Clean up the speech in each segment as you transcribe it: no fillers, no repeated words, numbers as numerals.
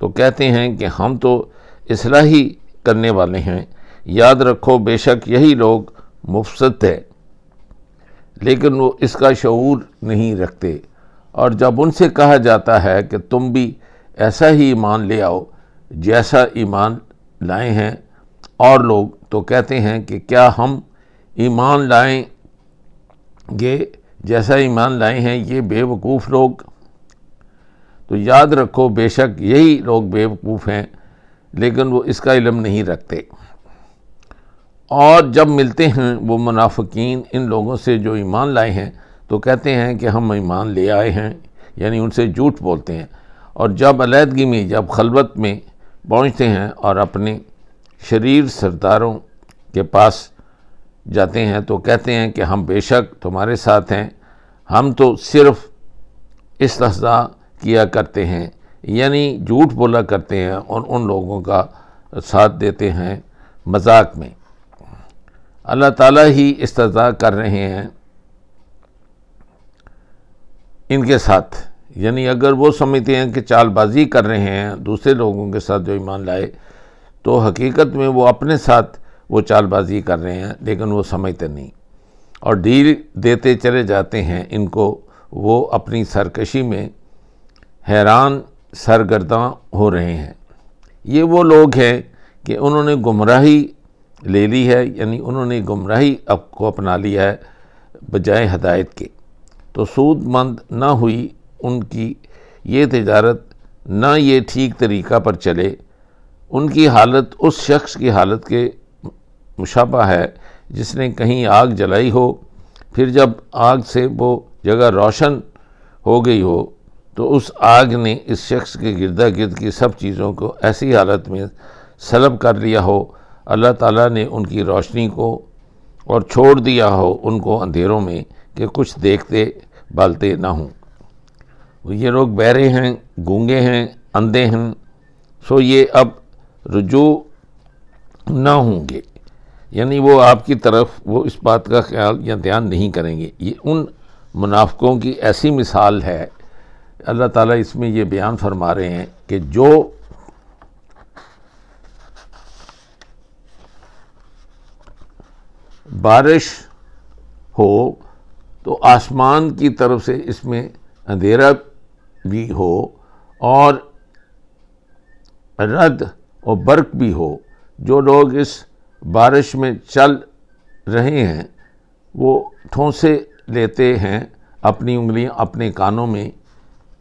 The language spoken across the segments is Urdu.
تو کہتے ہیں کہ ہم تو اصلاحی کرنے والے ہیں، یاد رکھو بے شک یہی لوگ مفسد ہے، لیکن وہ اس کا شعور نہیں رکھتے۔ اور جب ان سے کہا جاتا ہے کہ تم بھی ایسا ہی ایمان لے آؤ جیسا ایمان لائے ہیں اور لوگ، تو کہتے ہیں کہ کیا ہم ایمان لائیں گے جیسا ایمان لائے ہیں یہ بے وقوف لوگ؟ تو یاد رکھو بے شک یہی لوگ بے وقوف ہیں، لیکن وہ اس کا علم نہیں رکھتے۔ اور جب ملتے ہیں وہ منافقین ان لوگوں سے جو ایمان لائے ہیں تو کہتے ہیں کہ ہم ایمان لے آئے ہیں، یعنی ان سے جھوٹ بولتے ہیں۔ اور جب علیحدگی میں، جب خلوت میں پہنچتے ہیں اور اپنے شریر سرداروں کے پاس جاتے ہیں تو کہتے ہیں کہ ہم بے شک تمہارے ساتھ ہیں، ہم تو صرف استہزاء کیا کرتے ہیں، یعنی جھوٹ بولا کرتے ہیں اور ان لوگوں کا ساتھ دیتے ہیں مذاق میں۔ اللہ تعالیٰ ہی استہزاء کر رہے ہیں ان کے ساتھ، یعنی اگر وہ سمجھتے ہیں کہ چال بازی کر رہے ہیں دوسرے لوگوں کے ساتھ جو ایمان لائے، تو حقیقت میں وہ اپنے ساتھ وہ چال بازی کر رہے ہیں، لیکن وہ سمجھتے نہیں اور ڈھیل دیتے چلے جاتے ہیں ان کو۔ وہ اپنی سرکشی میں حیران سرگرداں ہو رہے ہیں۔ یہ وہ لوگ ہیں کہ انہوں نے گمراہی لے لی ہے، یعنی انہوں نے گمراہی کو اپنا لیا ہے بجائے ہدایت کے، تو سود مند نہ ہوئی ان کی یہ تجارت، نہ یہ ٹھیک طریقہ پر چلے۔ ان کی حالت اس شخص کی حالت کے مشابہ ہے جس نے کہیں آگ جلائی ہو، پھر جب آگ سے وہ جگہ روشن ہو گئی ہو تو اس آگ نے اس شخص کے گردا گرد کی سب چیزوں کو ایسی حالت میں سلب کر لیا ہو، اللہ تعالیٰ نے ان کی روشنی کو اور چھوڑ دیا ہو ان کو اندھیروں میں کہ کچھ دیکھتے بالتے نہ ہوں۔ یہ لوگ بہرے ہیں، گونگے ہیں، اندھے ہیں، سو یہ اب رجوع نہ ہوں گے، یعنی وہ آپ کی طرف وہ اس بات کا خیال یا دھیان نہیں کریں گے۔ یہ ان منافقوں کی ایسی مثال ہے، اللہ تعالیٰ اس میں یہ بیان فرما رہے ہیں کہ جو بارش ہو تو آسمان کی طرف سے اس میں اندھیرا بھی ہو اور رعد اور برق بھی ہو، جو لوگ اس بارش میں چل رہے ہیں وہ ٹھونسے لیتے ہیں اپنی انگلیاں اپنے کانوں میں،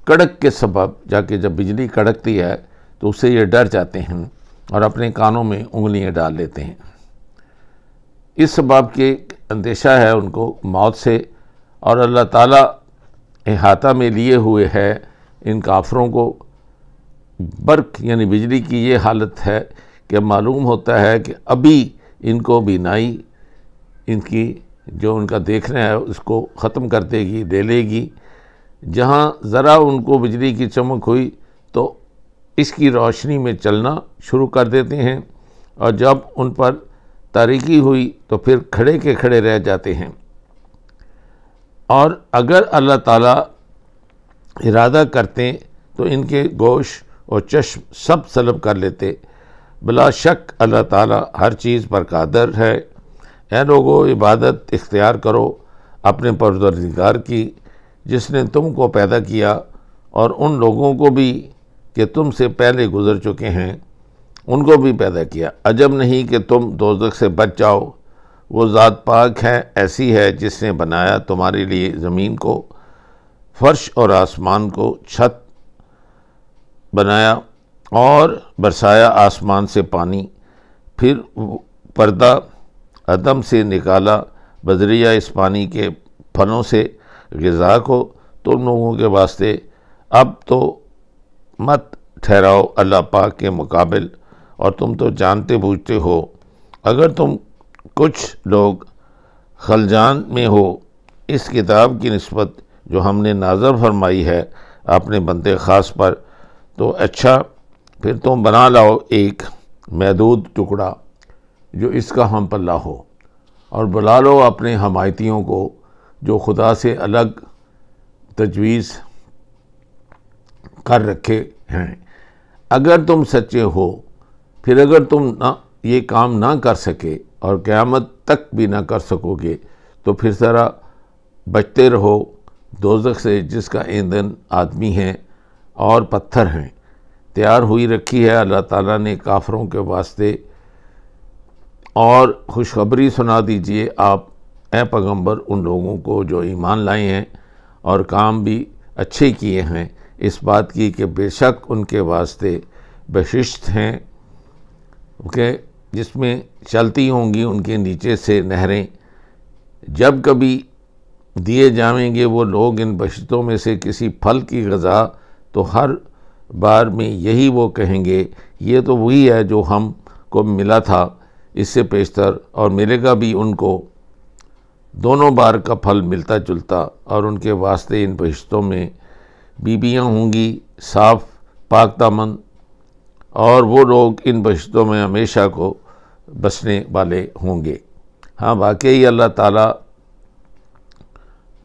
کڑک کے سبب، جا کے جب بجلی کڑکتی ہے تو اس سے یہ ڈر جاتے ہیں اور اپنے کانوں میں انگلیاں ڈال لیتے ہیں۔ اس سبب کے اندیشہ ہے ان کو موت سے، اور اللہ تعالیٰ احاطہ میں لیے ہوئے ہے ان کافروں کو۔ برق یعنی بجلی کی یہ حالت ہے کہ معلوم ہوتا ہے کہ ابھی ان کو بینائی، ان کی جو ان کا دیکھنا ہے اس کو ختم کر دے گی، لے لے گی۔ جہاں ذرا ان کو بجلی کی چمک ہوئی تو اس کی روشنی میں چلنا شروع کر دیتے ہیں، اور جب ان پر تاریکی ہوئی تو پھر کھڑے کے کھڑے رہ جاتے ہیں۔ اور اگر اللہ تعالیٰ ارادہ کرتے تو ان کے گوشت اور چشم سب سلب کر لیتے۔ بلا شک اللہ تعالیٰ ہر چیز پر قادر ہے۔ اے لوگو، عبادت اختیار کرو اپنے پروردگار کی جس نے تم کو پیدا کیا اور ان لوگوں کو بھی کہ تم سے پہلے گزر چکے ہیں ان کو بھی پیدا کیا۔ عجب نہیں کہ تم دوزخ سے بچ جاؤ۔ وہ ذات پاک ہے، ایسی ہے جس نے بنایا تمہارے لیے زمین کو، فرش اور آسمان کو، چھت بنایا اور برسایا آسمان سے پانی، پھر پردہ عدم سے نکالا بذریعہ اس پانی کے پھلوں سے غذا کو تم لوگوں کے واسطے۔ اب تو مت ٹھہراؤ اللہ پاک کے مقابل، اور تم تو جانتے بوجھتے ہو۔ اگر تم کچھ لوگ خلجان میں ہو اس کتاب کی نسبت جو ہم نے نازل فرمائی ہے اپنے بندے خاص پر، تو اچھا پھر تم بنا لاؤ ایک محدود ٹکڑا جو اس کا ہم پلہ ہو، اور بلا لو اپنے حمایتیوں کو جو خدا سے الگ تجویز کر رکھے ہیں۔ اگر تم سچے ہو، پھر اگر تم یہ کام نہ کر سکے اور قیامت تک بھی نہ کر سکو گے تو پھر ذرا بچتے رہو دوزخ سے، جس کا ایندھن آدمی ہے اور پتھر ہیں، تیار ہوئی رکھی ہے اللہ تعالیٰ نے کافروں کے واسطے۔ اور خوشخبری سنا دیجئے آپ اے پیغمبر ان لوگوں کو جو ایمان لائے ہیں اور کام بھی اچھے کیے ہیں، اس بات کی کہ بے شک ان کے واسطے بہشت ہیں کہ جس میں چلتی ہوں گی ان کے نیچے سے نہریں۔ جب کبھی دیے جائیں گے وہ لوگ ان بہشتوں میں سے کسی پھل کی غذا، تو ہر بار میں یہی وہ کہیں گے یہ تو وہی ہے جو ہم کو ملا تھا اس سے پیشتر، اور ملے گا بھی ان کو دونوں بار کا پھل ملتا جلتا۔ اور ان کے واسطے ان بہشتوں میں بیویاں ہوں گی صاف پاک دامن، اور وہ لوگ ان بہشتوں میں ہمیشہ کو بسنے والے ہوں گے۔ ہاں واقعی اللہ تعالیٰ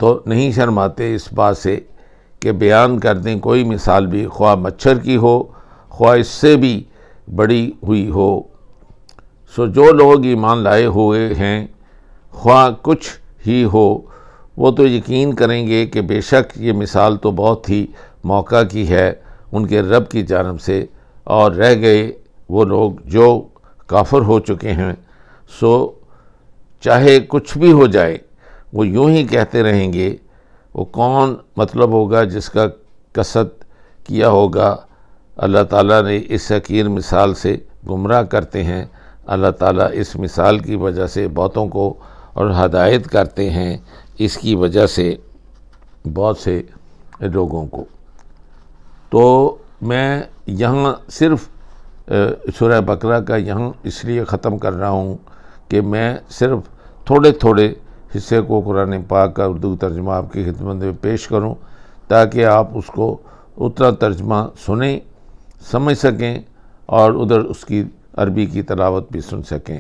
تو نہیں شرماتے اس بات سے کہ بیان کر دیں کوئی مثال بھی، خواہ مچھر کی ہو خواہ اس سے بھی بڑی ہوئی ہو۔ سو جو لوگ ایمان لائے ہوئے ہیں خواہ کچھ ہی ہو، وہ تو یقین کریں گے کہ بے شک یہ مثال تو بہت ہی موقع کی ہے ان کے رب کی جانب سے، اور رہ گئے وہ لوگ جو کافر ہو چکے ہیں۔ سو چاہے کچھ بھی ہو جائے وہ یوں ہی کہتے رہیں گے۔ وہ کون مطلب ہوگا جس کا قصد کیا ہوگا اللہ تعالیٰ نے اس حقیر مثال سے گمراہ کرتے ہیں۔ اللہ تعالیٰ اس مثال کی وجہ سے بہتوں کو اور ہدایت کرتے ہیں اس کی وجہ سے بہت سے لوگوں کو۔ تو میں یہاں صرف سورہ بقرہ کا یہاں اس لیے ختم کر رہا ہوں کہ میں صرف تھوڑے تھوڑے حصے کو قرآن پاک کا اردو ترجمہ آپ کی خدمت میں پیش کروں تاکہ آپ اس کو اتنا ترجمہ سنیں، سمجھ سکیں اور ادھر اس کی عربی کی تلاوت بھی سن سکیں۔